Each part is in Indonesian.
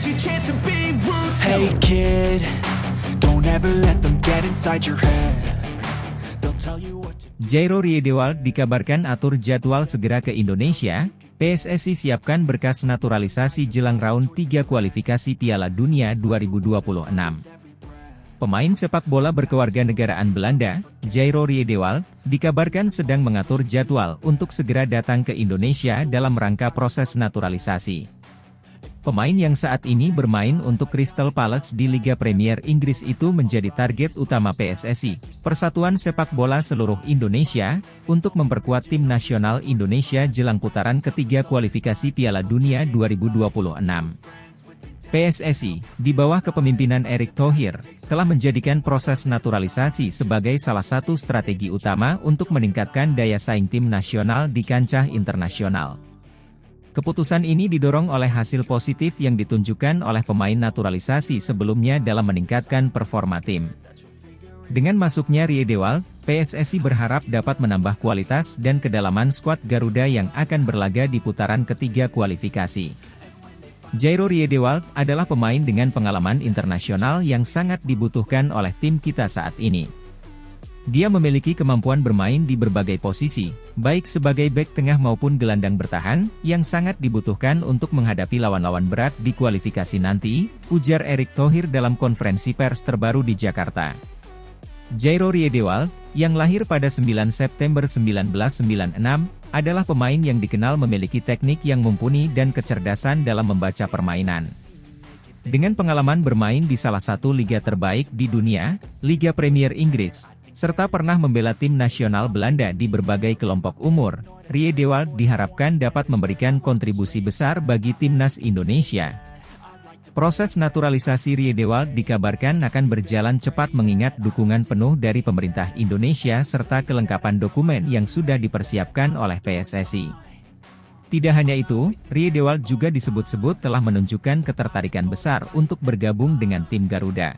Hey kid, don't ever let them get inside your head. They'll tell you what to do. Jairo Riedewald dikabarkan atur jadwal segera ke Indonesia. PSSI siapkan berkas naturalisasi jelang round 3 kualifikasi Piala Dunia 2026. Pemain sepak bola berkewarganegaraan Belanda, Jairo Riedewald, dikabarkan sedang mengatur jadwal untuk segera datang ke Indonesia dalam rangka proses naturalisasi. Pemain yang saat ini bermain untuk Crystal Palace di Liga Premier Inggris itu menjadi target utama PSSI, Persatuan Sepak Bola Seluruh Indonesia, untuk memperkuat tim nasional Indonesia jelang putaran ketiga kualifikasi Piala Dunia 2026. PSSI, di bawah kepemimpinan Erick Thohir, telah menjadikan proses naturalisasi sebagai salah satu strategi utama untuk meningkatkan daya saing tim nasional di kancah internasional. Keputusan ini didorong oleh hasil positif yang ditunjukkan oleh pemain naturalisasi sebelumnya dalam meningkatkan performa tim. Dengan masuknya Riedewald, PSSI berharap dapat menambah kualitas dan kedalaman skuad Garuda yang akan berlaga di putaran ketiga kualifikasi. Jairo Riedewald adalah pemain dengan pengalaman internasional yang sangat dibutuhkan oleh tim kita saat ini. Dia memiliki kemampuan bermain di berbagai posisi, baik sebagai bek tengah maupun gelandang bertahan, yang sangat dibutuhkan untuk menghadapi lawan-lawan berat di kualifikasi nanti, ujar Erick Thohir dalam konferensi pers terbaru di Jakarta. Jairo Riedewald, yang lahir pada 9 September 1996, adalah pemain yang dikenal memiliki teknik yang mumpuni dan kecerdasan dalam membaca permainan. Dengan pengalaman bermain di salah satu liga terbaik di dunia, Liga Premier Inggris, serta pernah membela tim nasional Belanda di berbagai kelompok umur, Riedewald diharapkan dapat memberikan kontribusi besar bagi timnas Indonesia. Proses naturalisasi Riedewald dikabarkan akan berjalan cepat mengingat dukungan penuh dari pemerintah Indonesia serta kelengkapan dokumen yang sudah dipersiapkan oleh PSSI. Tidak hanya itu, Riedewald juga disebut-sebut telah menunjukkan ketertarikan besar untuk bergabung dengan tim Garuda.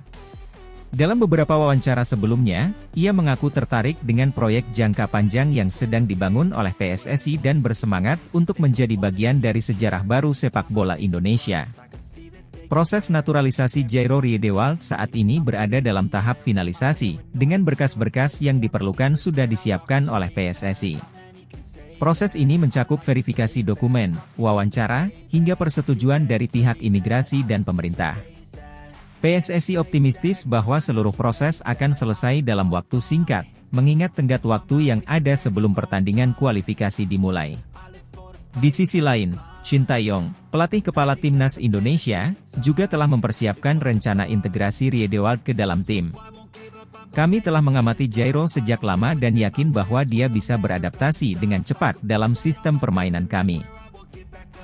Dalam beberapa wawancara sebelumnya, ia mengaku tertarik dengan proyek jangka panjang yang sedang dibangun oleh PSSI dan bersemangat untuk menjadi bagian dari sejarah baru sepak bola Indonesia. Proses naturalisasi Jairo Riedewald saat ini berada dalam tahap finalisasi, dengan berkas-berkas yang diperlukan sudah disiapkan oleh PSSI. Proses ini mencakup verifikasi dokumen, wawancara, hingga persetujuan dari pihak imigrasi dan pemerintah. PSSI optimistis bahwa seluruh proses akan selesai dalam waktu singkat, mengingat tenggat waktu yang ada sebelum pertandingan kualifikasi dimulai. Di sisi lain, Shin Tae-yong, pelatih kepala timnas Indonesia, juga telah mempersiapkan rencana integrasi Riedewald ke dalam tim. Kami telah mengamati Jairo sejak lama dan yakin bahwa dia bisa beradaptasi dengan cepat dalam sistem permainan kami.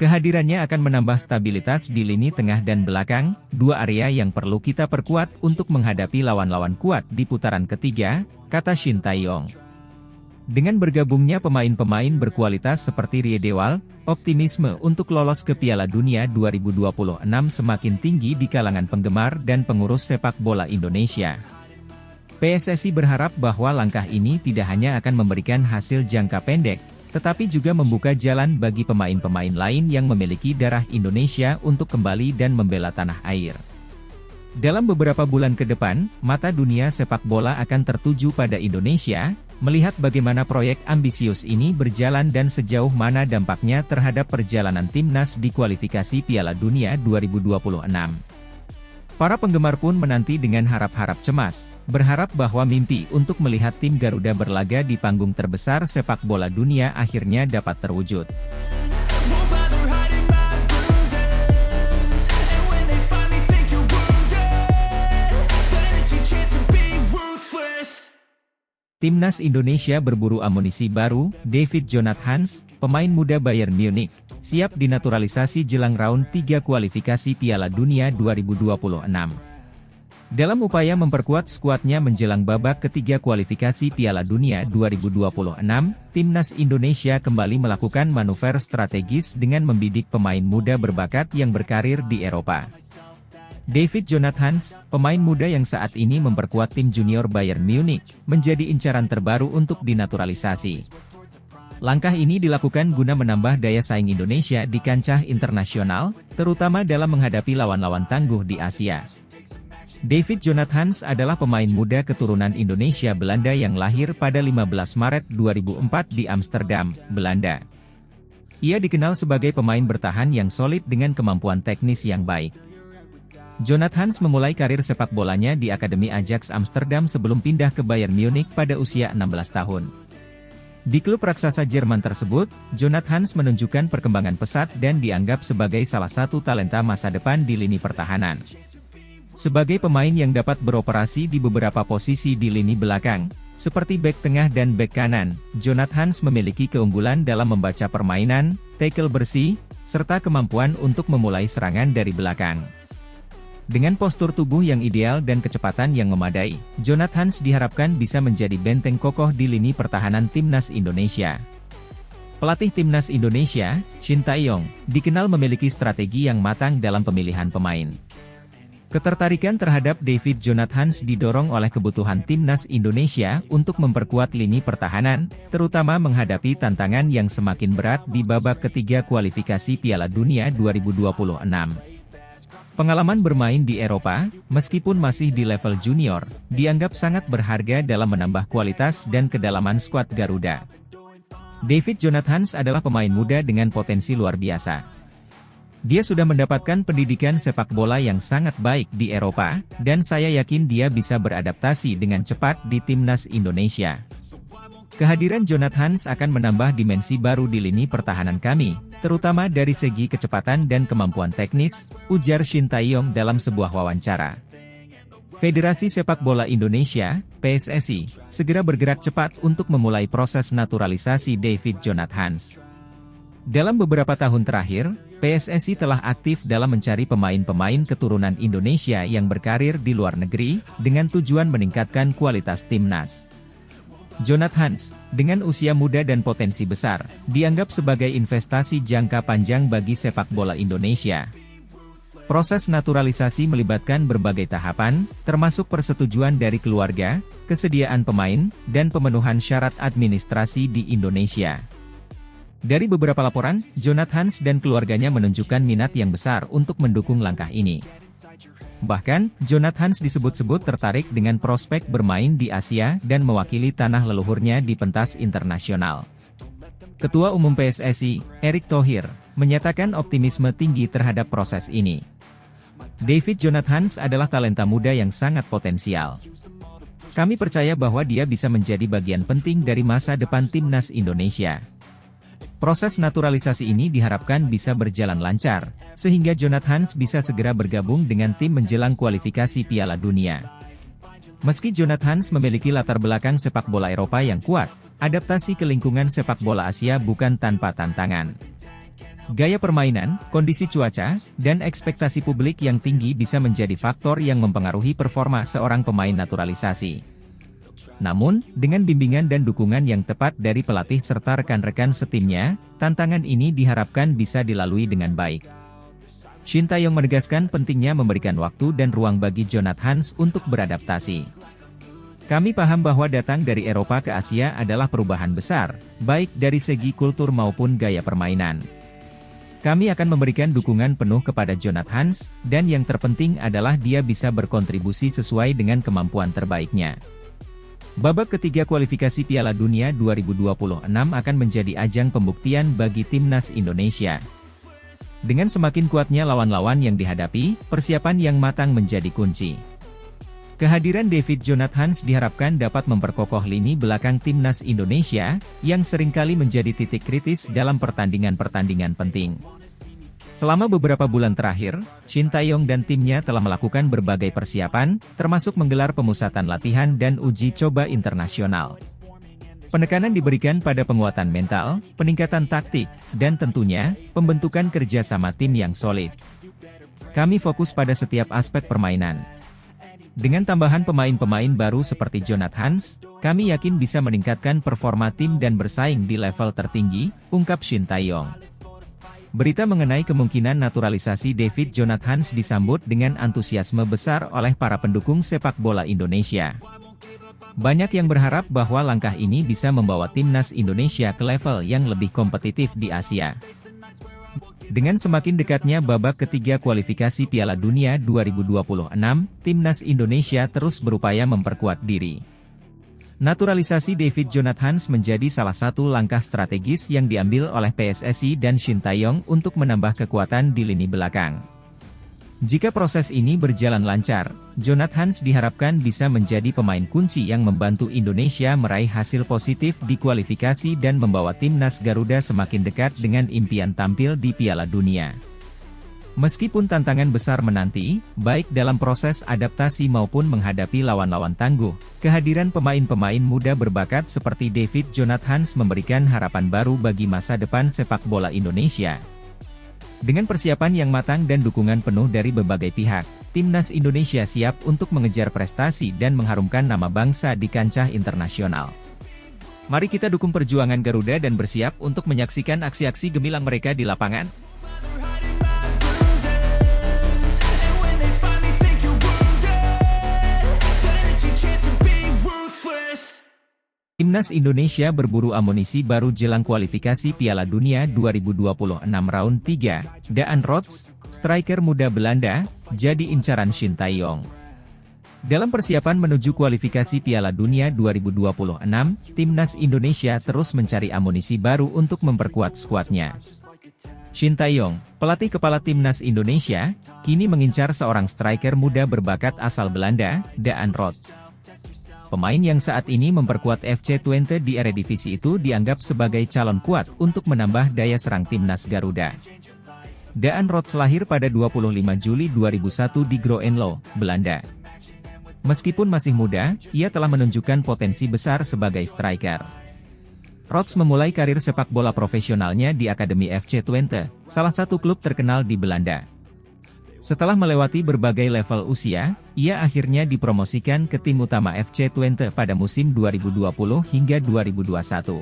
Kehadirannya akan menambah stabilitas di lini tengah dan belakang, dua area yang perlu kita perkuat untuk menghadapi lawan-lawan kuat di putaran ketiga, kata Shin Tae-yong. Dengan bergabungnya pemain-pemain berkualitas seperti Riedewald, optimisme untuk lolos ke Piala Dunia 2026 semakin tinggi di kalangan penggemar dan pengurus sepak bola Indonesia. PSSI berharap bahwa langkah ini tidak hanya akan memberikan hasil jangka pendek, tetapi juga membuka jalan bagi pemain-pemain lain yang memiliki darah Indonesia untuk kembali dan membela tanah air. Dalam beberapa bulan ke depan, mata dunia sepak bola akan tertuju pada Indonesia, melihat bagaimana proyek ambisius ini berjalan dan sejauh mana dampaknya terhadap perjalanan timnas di kualifikasi Piala Dunia 2026. Para penggemar pun menanti dengan harap-harap cemas, berharap bahwa mimpi untuk melihat tim Garuda berlaga di panggung terbesar sepak bola dunia akhirnya dapat terwujud. Timnas Indonesia berburu amunisi baru. David Jonathans, pemain muda Bayern Munich, siap dinaturalisasi jelang round 3 kualifikasi Piala Dunia 2026. Dalam upaya memperkuat skuadnya menjelang babak ketiga kualifikasi Piala Dunia 2026, Timnas Indonesia kembali melakukan manuver strategis dengan membidik pemain muda berbakat yang berkarir di Eropa. David Jonathans, pemain muda yang saat ini memperkuat tim junior Bayern Munich, menjadi incaran terbaru untuk dinaturalisasi. Langkah ini dilakukan guna menambah daya saing Indonesia di kancah internasional, terutama dalam menghadapi lawan-lawan tangguh di Asia. David Jonathans adalah pemain muda keturunan Indonesia Belanda yang lahir pada 15 Maret 2004 di Amsterdam, Belanda. Ia dikenal sebagai pemain bertahan yang solid dengan kemampuan teknis yang baik. Jonathans memulai karir sepak bolanya di Akademi Ajax Amsterdam sebelum pindah ke Bayern Munich pada usia 16 tahun. Di klub raksasa Jerman tersebut, Jonathans menunjukkan perkembangan pesat dan dianggap sebagai salah satu talenta masa depan di lini pertahanan. Sebagai pemain yang dapat beroperasi di beberapa posisi di lini belakang, seperti bek tengah dan bek kanan, Jonathans memiliki keunggulan dalam membaca permainan, tackle bersih, serta kemampuan untuk memulai serangan dari belakang. Dengan postur tubuh yang ideal dan kecepatan yang memadai, Jonathans diharapkan bisa menjadi benteng kokoh di lini pertahanan Timnas Indonesia. Pelatih Timnas Indonesia, Shin Tae-yong, dikenal memiliki strategi yang matang dalam pemilihan pemain. Ketertarikan terhadap David Jonathans didorong oleh kebutuhan Timnas Indonesia untuk memperkuat lini pertahanan, terutama menghadapi tantangan yang semakin berat di babak ketiga kualifikasi Piala Dunia 2026. Pengalaman bermain di Eropa, meskipun masih di level junior, dianggap sangat berharga dalam menambah kualitas dan kedalaman skuad Garuda. David Jonathans adalah pemain muda dengan potensi luar biasa. Dia sudah mendapatkan pendidikan sepak bola yang sangat baik di Eropa, dan saya yakin dia bisa beradaptasi dengan cepat di Timnas Indonesia. Kehadiran Jonathans akan menambah dimensi baru di lini pertahanan kami, terutama dari segi kecepatan dan kemampuan teknis, ujar Shin Tae-yong dalam sebuah wawancara. Federasi Sepak Bola Indonesia, PSSI, segera bergerak cepat untuk memulai proses naturalisasi David Jonathans. Dalam beberapa tahun terakhir, PSSI telah aktif dalam mencari pemain-pemain keturunan Indonesia yang berkarir di luar negeri, dengan tujuan meningkatkan kualitas timnas. Jonathans, dengan usia muda dan potensi besar, dianggap sebagai investasi jangka panjang bagi sepak bola Indonesia. Proses naturalisasi melibatkan berbagai tahapan, termasuk persetujuan dari keluarga, kesediaan pemain, dan pemenuhan syarat administrasi di Indonesia. Dari beberapa laporan, Jonathans dan keluarganya menunjukkan minat yang besar untuk mendukung langkah ini. Bahkan, Jonathans disebut-sebut tertarik dengan prospek bermain di Asia dan mewakili tanah leluhurnya di pentas internasional. Ketua Umum PSSI, Erick Thohir, menyatakan optimisme tinggi terhadap proses ini. David Jonathans adalah talenta muda yang sangat potensial. Kami percaya bahwa dia bisa menjadi bagian penting dari masa depan Timnas Indonesia. Proses naturalisasi ini diharapkan bisa berjalan lancar, sehingga Jonathans bisa segera bergabung dengan tim menjelang kualifikasi Piala Dunia. Meski Jonathans memiliki latar belakang sepak bola Eropa yang kuat, adaptasi ke lingkungan sepak bola Asia bukan tanpa tantangan. Gaya permainan, kondisi cuaca, dan ekspektasi publik yang tinggi bisa menjadi faktor yang mempengaruhi performa seorang pemain naturalisasi. Namun, dengan bimbingan dan dukungan yang tepat dari pelatih serta rekan-rekan setimnya, tantangan ini diharapkan bisa dilalui dengan baik. Shin Tae-yong menegaskan pentingnya memberikan waktu dan ruang bagi Jonathans untuk beradaptasi. Kami paham bahwa datang dari Eropa ke Asia adalah perubahan besar, baik dari segi kultur maupun gaya permainan. Kami akan memberikan dukungan penuh kepada Jonathans, dan yang terpenting adalah dia bisa berkontribusi sesuai dengan kemampuan terbaiknya. Babak ketiga kualifikasi Piala Dunia 2026 akan menjadi ajang pembuktian bagi Timnas Indonesia. Dengan semakin kuatnya lawan-lawan yang dihadapi, persiapan yang matang menjadi kunci. Kehadiran David Jonathans diharapkan dapat memperkokoh lini belakang Timnas Indonesia, yang seringkali menjadi titik kritis dalam pertandingan-pertandingan penting. Selama beberapa bulan terakhir, Shin Tae-yong dan timnya telah melakukan berbagai persiapan, termasuk menggelar pemusatan latihan dan uji coba internasional. Penekanan diberikan pada penguatan mental, peningkatan taktik, dan tentunya, pembentukan kerjasama tim yang solid. Kami fokus pada setiap aspek permainan. Dengan tambahan pemain-pemain baru seperti Jonathans, kami yakin bisa meningkatkan performa tim dan bersaing di level tertinggi, ungkap Shin Tae-yong. Berita mengenai kemungkinan naturalisasi David Jonathans disambut dengan antusiasme besar oleh para pendukung sepak bola Indonesia. Banyak yang berharap bahwa langkah ini bisa membawa timnas Indonesia ke level yang lebih kompetitif di Asia. Dengan semakin dekatnya babak ketiga kualifikasi Piala Dunia 2026, timnas Indonesia terus berupaya memperkuat diri. Naturalisasi David Jonathans menjadi salah satu langkah strategis yang diambil oleh PSSI dan Shin Tae-yong untuk menambah kekuatan di lini belakang. Jika proses ini berjalan lancar, Jonathans diharapkan bisa menjadi pemain kunci yang membantu Indonesia meraih hasil positif di kualifikasi dan membawa timnas Garuda semakin dekat dengan impian tampil di Piala Dunia. Meskipun tantangan besar menanti, baik dalam proses adaptasi maupun menghadapi lawan-lawan tangguh, kehadiran pemain-pemain muda berbakat seperti David Jonathans memberikan harapan baru bagi masa depan sepak bola Indonesia. Dengan persiapan yang matang dan dukungan penuh dari berbagai pihak, timnas Indonesia siap untuk mengejar prestasi dan mengharumkan nama bangsa di kancah internasional. Mari kita dukung perjuangan Garuda dan bersiap untuk menyaksikan aksi-aksi gemilang mereka di lapangan. Timnas Indonesia berburu amunisi baru jelang kualifikasi Piala Dunia 2026 Round 3. Daan Rots, striker muda Belanda, jadi incaran Shin Tae-yong. Dalam persiapan menuju kualifikasi Piala Dunia 2026, Timnas Indonesia terus mencari amunisi baru untuk memperkuat skuadnya. Shin Tae-yong, pelatih kepala Timnas Indonesia, kini mengincar seorang striker muda berbakat asal Belanda, Daan Rots. Pemain yang saat ini memperkuat FC Twente di Eredivisie itu dianggap sebagai calon kuat untuk menambah daya serang timnas Garuda. Daan Rots lahir pada 25 Juli 2001 di Groenlo, Belanda. Meskipun masih muda, ia telah menunjukkan potensi besar sebagai striker. Rots memulai karir sepak bola profesionalnya di Akademi FC Twente, salah satu klub terkenal di Belanda. Setelah melewati berbagai level usia, ia akhirnya dipromosikan ke tim utama FC Twente pada musim 2020 hingga 2021.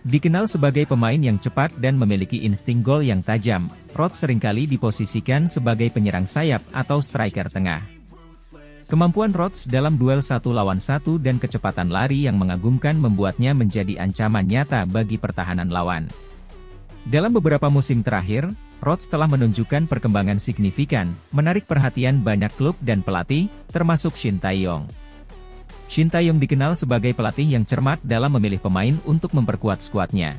Dikenal sebagai pemain yang cepat dan memiliki insting gol yang tajam, Rots seringkali diposisikan sebagai penyerang sayap atau striker tengah. Kemampuan Rots dalam duel 1 lawan 1 dan kecepatan lari yang mengagumkan membuatnya menjadi ancaman nyata bagi pertahanan lawan. Dalam beberapa musim terakhir, Rots telah menunjukkan perkembangan signifikan, menarik perhatian banyak klub dan pelatih, termasuk Shin Tae-yong. Shin Tae-yong dikenal sebagai pelatih yang cermat dalam memilih pemain untuk memperkuat skuadnya.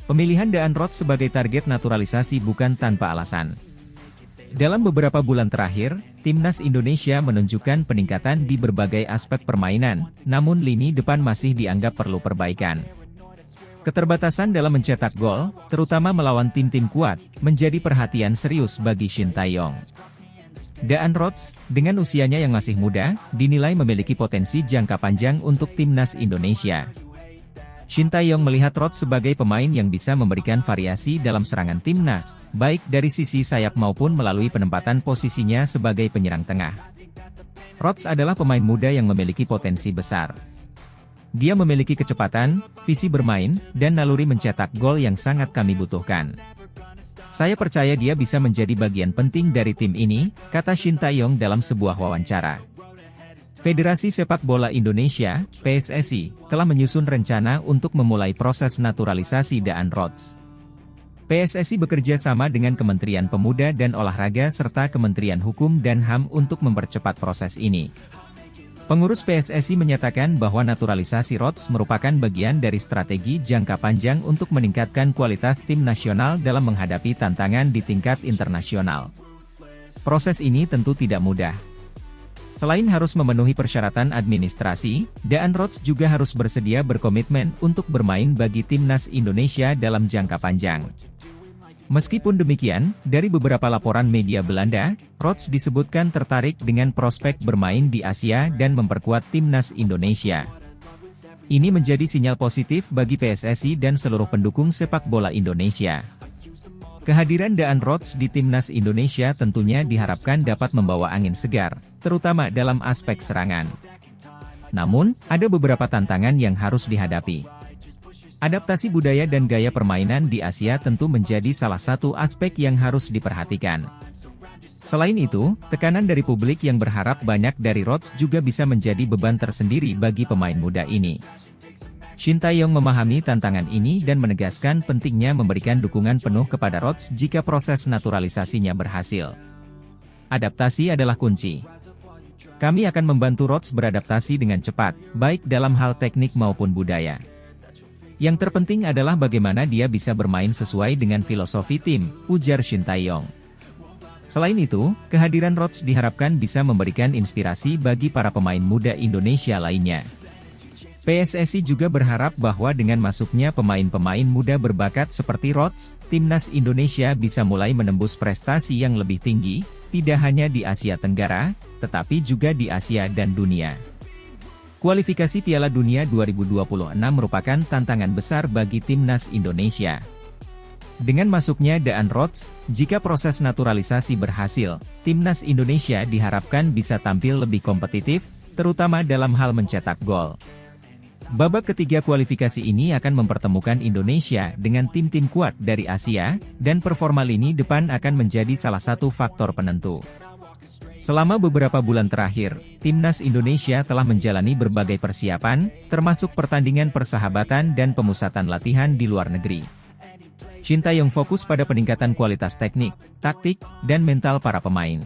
Pemilihan Daan Rots sebagai target naturalisasi bukan tanpa alasan. Dalam beberapa bulan terakhir, timnas Indonesia menunjukkan peningkatan di berbagai aspek permainan, namun lini depan masih dianggap perlu perbaikan. Keterbatasan dalam mencetak gol, terutama melawan tim-tim kuat, menjadi perhatian serius bagi Shin Tae-yong. Daan Rots, dengan usianya yang masih muda, dinilai memiliki potensi jangka panjang untuk timnas Indonesia. Shin Tae-yong melihat Rots sebagai pemain yang bisa memberikan variasi dalam serangan timnas, baik dari sisi sayap maupun melalui penempatan posisinya sebagai penyerang tengah. Rots adalah pemain muda yang memiliki potensi besar. Dia memiliki kecepatan, visi bermain, dan naluri mencetak gol yang sangat kami butuhkan. Saya percaya dia bisa menjadi bagian penting dari tim ini, kata Shin Tae-yong dalam sebuah wawancara. Federasi Sepak Bola Indonesia, PSSI, telah menyusun rencana untuk memulai proses naturalisasi Daan Rots. PSSI bekerja sama dengan Kementerian Pemuda dan Olahraga serta Kementerian Hukum dan HAM untuk mempercepat proses ini. Pengurus PSSI menyatakan bahwa naturalisasi Rots merupakan bagian dari strategi jangka panjang untuk meningkatkan kualitas tim nasional dalam menghadapi tantangan di tingkat internasional. Proses ini tentu tidak mudah. Selain harus memenuhi persyaratan administrasi, Daan Rots juga harus bersedia berkomitmen untuk bermain bagi timnas Indonesia dalam jangka panjang. Meskipun demikian, dari beberapa laporan media Belanda, Rots disebutkan tertarik dengan prospek bermain di Asia dan memperkuat timnas Indonesia. Ini menjadi sinyal positif bagi PSSI dan seluruh pendukung sepak bola Indonesia. Kehadiran Daan Rots di timnas Indonesia tentunya diharapkan dapat membawa angin segar, terutama dalam aspek serangan. Namun, ada beberapa tantangan yang harus dihadapi. Adaptasi budaya dan gaya permainan di Asia tentu menjadi salah satu aspek yang harus diperhatikan. Selain itu, tekanan dari publik yang berharap banyak dari Rhodes juga bisa menjadi beban tersendiri bagi pemain muda ini. Shin Tae-yong memahami tantangan ini dan menegaskan pentingnya memberikan dukungan penuh kepada Rhodes jika proses naturalisasinya berhasil. Adaptasi adalah kunci. Kami akan membantu Rhodes beradaptasi dengan cepat, baik dalam hal teknik maupun budaya. Yang terpenting adalah bagaimana dia bisa bermain sesuai dengan filosofi tim, ujar Shin Tae-yong. Selain itu, kehadiran Rhodes diharapkan bisa memberikan inspirasi bagi para pemain muda Indonesia lainnya. PSSI juga berharap bahwa dengan masuknya pemain-pemain muda berbakat seperti Rhodes, timnas Indonesia bisa mulai menembus prestasi yang lebih tinggi, tidak hanya di Asia Tenggara, tetapi juga di Asia dan dunia. Kualifikasi Piala Dunia 2026 merupakan tantangan besar bagi timnas Indonesia. Dengan masuknya Daan Rhodes, jika proses naturalisasi berhasil, timnas Indonesia diharapkan bisa tampil lebih kompetitif, terutama dalam hal mencetak gol. Babak ketiga kualifikasi ini akan mempertemukan Indonesia dengan tim-tim kuat dari Asia, dan performa lini depan akan menjadi salah satu faktor penentu. Selama beberapa bulan terakhir, timnas Indonesia telah menjalani berbagai persiapan, termasuk pertandingan persahabatan dan pemusatan latihan di luar negeri. Shin Tae-yong fokus pada peningkatan kualitas teknik, taktik, dan mental para pemain.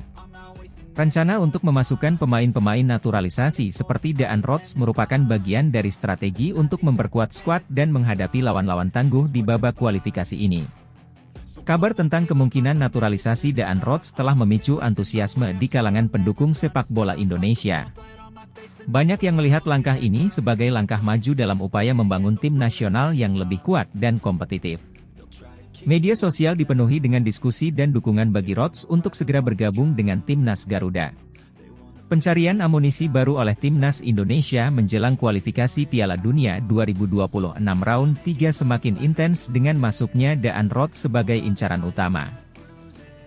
Rencana untuk memasukkan pemain-pemain naturalisasi seperti Daan Rhodes merupakan bagian dari strategi untuk memperkuat skuad dan menghadapi lawan-lawan tangguh di babak kualifikasi ini. Kabar tentang kemungkinan naturalisasi Daan Rhodes telah memicu antusiasme di kalangan pendukung sepak bola Indonesia. Banyak yang melihat langkah ini sebagai langkah maju dalam upaya membangun tim nasional yang lebih kuat dan kompetitif. Media sosial dipenuhi dengan diskusi dan dukungan bagi Rhodes untuk segera bergabung dengan timnas Garuda. Pencarian amunisi baru oleh timnas Indonesia menjelang kualifikasi Piala Dunia 2026 round 3 semakin intens dengan masuknya Daan Rhodes sebagai incaran utama.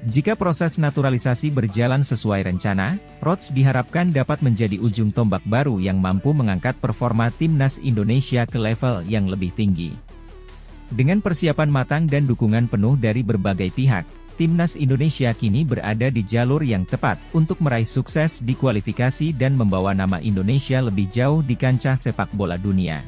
Jika proses naturalisasi berjalan sesuai rencana, Rhodes diharapkan dapat menjadi ujung tombak baru yang mampu mengangkat performa timnas Indonesia ke level yang lebih tinggi. Dengan persiapan matang dan dukungan penuh dari berbagai pihak, timnas Indonesia kini berada di jalur yang tepat untuk meraih sukses di kualifikasi dan membawa nama Indonesia lebih jauh di kancah sepak bola dunia.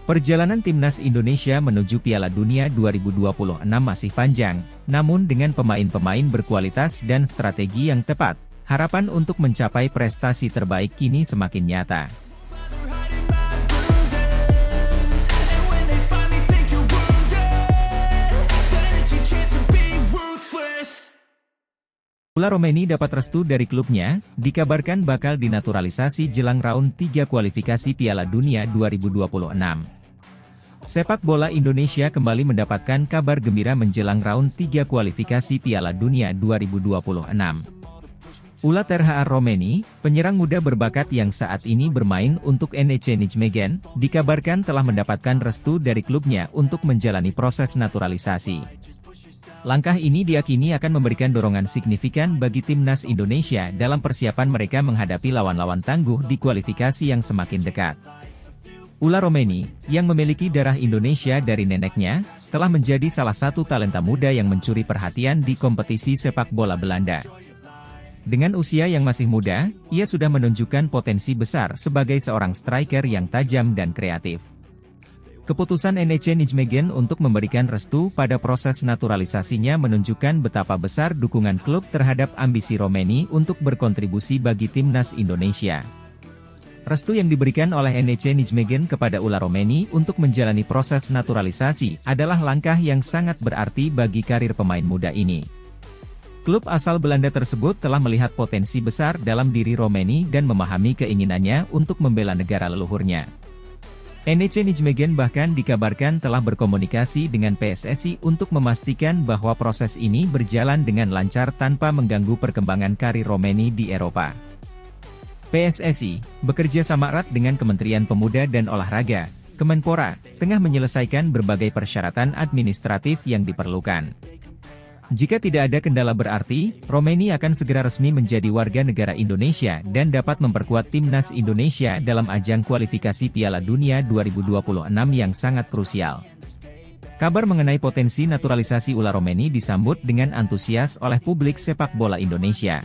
Perjalanan timnas Indonesia menuju Piala Dunia 2026 masih panjang, namun dengan pemain-pemain berkualitas dan strategi yang tepat, harapan untuk mencapai prestasi terbaik kini semakin nyata. Ula Romeni dapat restu dari klubnya, dikabarkan bakal dinaturalisasi jelang round 3 kualifikasi Piala Dunia 2026. Sepak bola Indonesia kembali mendapatkan kabar gembira menjelang round 3 kualifikasi Piala Dunia 2026. Ula Terhaar Romeni, penyerang muda berbakat yang saat ini bermain untuk NEC Nijmegen, dikabarkan telah mendapatkan restu dari klubnya untuk menjalani proses naturalisasi. Langkah ini diyakini akan memberikan dorongan signifikan bagi timnas Indonesia dalam persiapan mereka menghadapi lawan-lawan tangguh di kualifikasi yang semakin dekat. Ula Romeni, yang memiliki darah Indonesia dari neneknya, telah menjadi salah satu talenta muda yang mencuri perhatian di kompetisi sepak bola Belanda. Dengan usia yang masih muda, ia sudah menunjukkan potensi besar sebagai seorang striker yang tajam dan kreatif. Keputusan NEC Nijmegen untuk memberikan restu pada proses naturalisasinya menunjukkan betapa besar dukungan klub terhadap ambisi Romeni untuk berkontribusi bagi timnas Indonesia. Restu yang diberikan oleh NEC Nijmegen kepada Ula Romeni untuk menjalani proses naturalisasi adalah langkah yang sangat berarti bagi karir pemain muda ini. Klub asal Belanda tersebut telah melihat potensi besar dalam diri Romeni dan memahami keinginannya untuk membela negara leluhurnya. NEC Nijmegen bahkan dikabarkan telah berkomunikasi dengan PSSI untuk memastikan bahwa proses ini berjalan dengan lancar tanpa mengganggu perkembangan karir Romeni di Eropa. PSSI, bekerja sama erat dengan Kementerian Pemuda dan Olahraga, Kemenpora, tengah menyelesaikan berbagai persyaratan administratif yang diperlukan. Jika tidak ada kendala berarti, Romeni akan segera resmi menjadi warga negara Indonesia dan dapat memperkuat timnas Indonesia dalam ajang kualifikasi Piala Dunia 2026 yang sangat krusial. Kabar mengenai potensi naturalisasi Ula Romeni disambut dengan antusias oleh publik sepak bola Indonesia.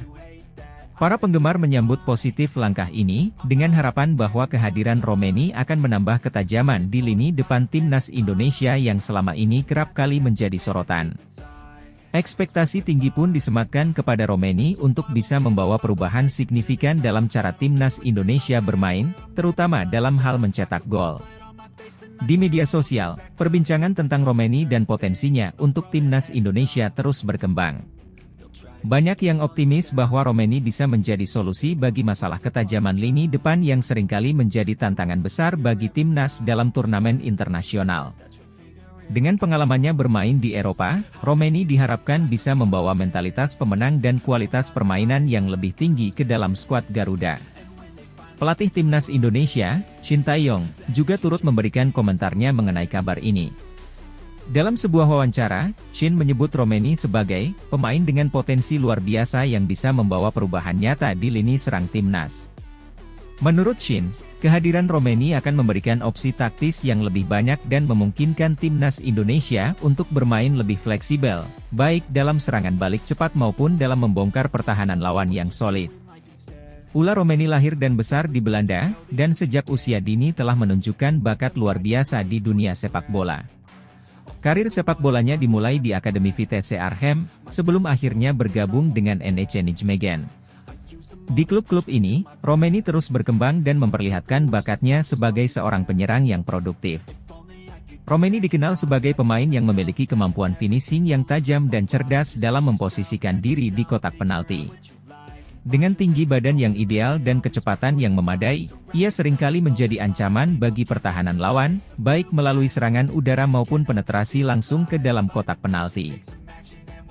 Para penggemar menyambut positif langkah ini, dengan harapan bahwa kehadiran Romeni akan menambah ketajaman di lini depan timnas Indonesia yang selama ini kerap kali menjadi sorotan. Ekspektasi tinggi pun disematkan kepada Romeni untuk bisa membawa perubahan signifikan dalam cara timnas Indonesia bermain, terutama dalam hal mencetak gol. Di media sosial, perbincangan tentang Romeni dan potensinya untuk timnas Indonesia terus berkembang. Banyak yang optimis bahwa Romeni bisa menjadi solusi bagi masalah ketajaman lini depan yang seringkali menjadi tantangan besar bagi timnas dalam turnamen internasional. Dengan pengalamannya bermain di Eropa, Romeni diharapkan bisa membawa mentalitas pemenang dan kualitas permainan yang lebih tinggi ke dalam skuad Garuda. Pelatih timnas Indonesia, Shin Tae-yong, juga turut memberikan komentarnya mengenai kabar ini. Dalam sebuah wawancara, Shin menyebut Romeni sebagai pemain dengan potensi luar biasa yang bisa membawa perubahan nyata di lini serang timnas. Menurut Shin, kehadiran Romeni akan memberikan opsi taktis yang lebih banyak dan memungkinkan timnas Indonesia untuk bermain lebih fleksibel, baik dalam serangan balik cepat maupun dalam membongkar pertahanan lawan yang solid. Ula Romeni lahir dan besar di Belanda, dan sejak usia dini telah menunjukkan bakat luar biasa di dunia sepak bola. Karir sepak bolanya dimulai di Akademi Vitesse Arnhem, sebelum akhirnya bergabung dengan NEC Nijmegen. Di klub-klub ini, Romeni terus berkembang dan memperlihatkan bakatnya sebagai seorang penyerang yang produktif. Romeni dikenal sebagai pemain yang memiliki kemampuan finishing yang tajam dan cerdas dalam memposisikan diri di kotak penalti. Dengan tinggi badan yang ideal dan kecepatan yang memadai, ia seringkali menjadi ancaman bagi pertahanan lawan, baik melalui serangan udara maupun penetrasi langsung ke dalam kotak penalti.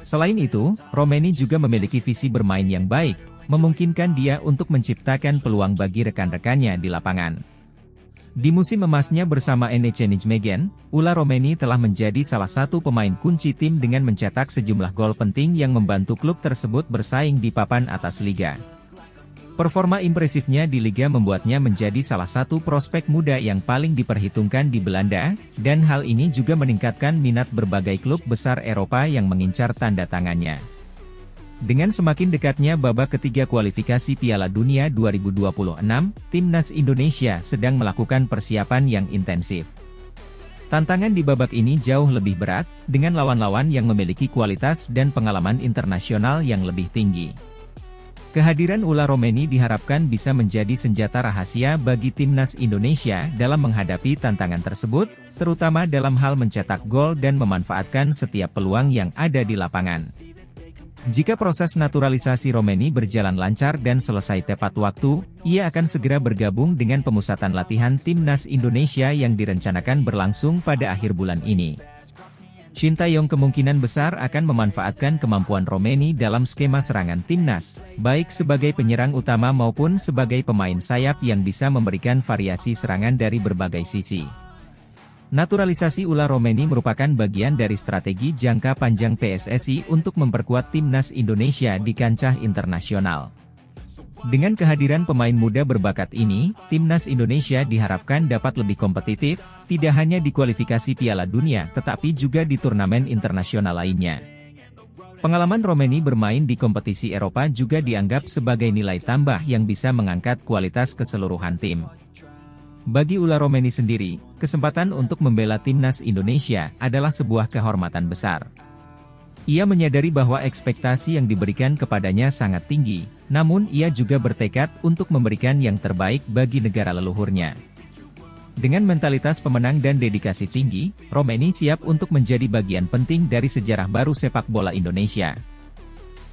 Selain itu, Romeni juga memiliki visi bermain yang baik, memungkinkan dia untuk menciptakan peluang bagi rekan-rekannya di lapangan. Di musim emasnya bersama NEC Nijmegen, Ula Romeni telah menjadi salah satu pemain kunci tim dengan mencetak sejumlah gol penting yang membantu klub tersebut bersaing di papan atas liga. Performa impresifnya di liga membuatnya menjadi salah satu prospek muda yang paling diperhitungkan di Belanda, dan hal ini juga meningkatkan minat berbagai klub besar Eropa yang mengincar tanda tangannya. Dengan semakin dekatnya babak ketiga kualifikasi Piala Dunia 2026, timnas Indonesia sedang melakukan persiapan yang intensif. Tantangan di babak ini jauh lebih berat, dengan lawan-lawan yang memiliki kualitas dan pengalaman internasional yang lebih tinggi. Kehadiran Ula Romeni diharapkan bisa menjadi senjata rahasia bagi timnas Indonesia dalam menghadapi tantangan tersebut, terutama dalam hal mencetak gol dan memanfaatkan setiap peluang yang ada di lapangan. Jika proses naturalisasi Romeni berjalan lancar dan selesai tepat waktu, ia akan segera bergabung dengan pemusatan latihan timnas Indonesia yang direncanakan berlangsung pada akhir bulan ini. Shin Tae-yong kemungkinan besar akan memanfaatkan kemampuan Romeni dalam skema serangan timnas, baik sebagai penyerang utama maupun sebagai pemain sayap yang bisa memberikan variasi serangan dari berbagai sisi. Naturalisasi Ula Romeni merupakan bagian dari strategi jangka panjang PSSI untuk memperkuat timnas Indonesia di kancah internasional. Dengan kehadiran pemain muda berbakat ini, timnas Indonesia diharapkan dapat lebih kompetitif, tidak hanya di kualifikasi Piala Dunia tetapi juga di turnamen internasional lainnya. Pengalaman Romeni bermain di kompetisi Eropa juga dianggap sebagai nilai tambah yang bisa mengangkat kualitas keseluruhan tim. Bagi Ula Romeni sendiri, kesempatan untuk membela timnas Indonesia adalah sebuah kehormatan besar. Ia menyadari bahwa ekspektasi yang diberikan kepadanya sangat tinggi, namun ia juga bertekad untuk memberikan yang terbaik bagi negara leluhurnya. Dengan mentalitas pemenang dan dedikasi tinggi, Romeni siap untuk menjadi bagian penting dari sejarah baru sepak bola Indonesia.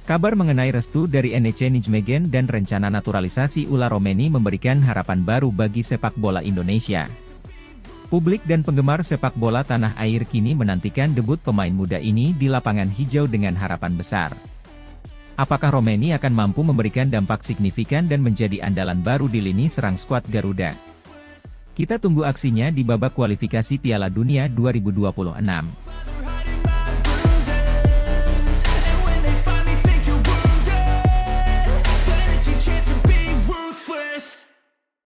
Kabar mengenai restu dari NEC Nijmegen dan rencana naturalisasi Ula Romeni memberikan harapan baru bagi sepak bola Indonesia. Publik dan penggemar sepak bola tanah air kini menantikan debut pemain muda ini di lapangan hijau dengan harapan besar. Apakah Romeni akan mampu memberikan dampak signifikan dan menjadi andalan baru di lini serang skuad Garuda? Kita tunggu aksinya di babak kualifikasi Piala Dunia 2026.